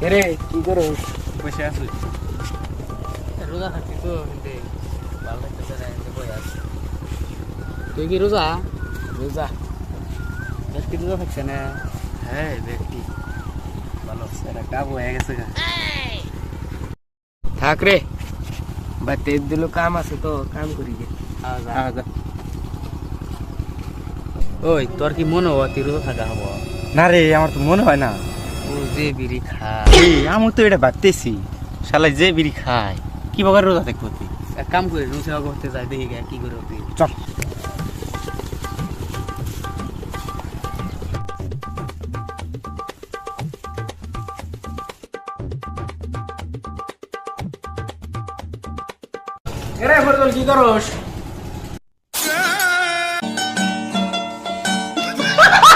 এরে কি করস? বসে আছি। রোজা থাকতি তো কিন্তু ভালো লাগতেছে না, কিন্তু বই আছি। তুই কি রোজা? রোজা ব্যক্তি রোজা থাকছে না? হ্যাঁ ব্যক্তি ভালো সেটা কাব হয়ে গেছে গা। থাক রে, বাতে দিল কাম আছে তো কাম করি গে। যা। ওই তোর কি মনে হয় তুই রোজা থাকা হবো? না রে আমার তো মনে হয় না। ও যে বিড়ি খা, আমি তো এটা ভাবতেছি শালা যে বিড়ি খায় কি প্রকার রোজা থাকবো তুই। এক কাম করি রোজা করতে যাই, দেখি গে কি করে তুই। চল। এরে ফজল কি করস?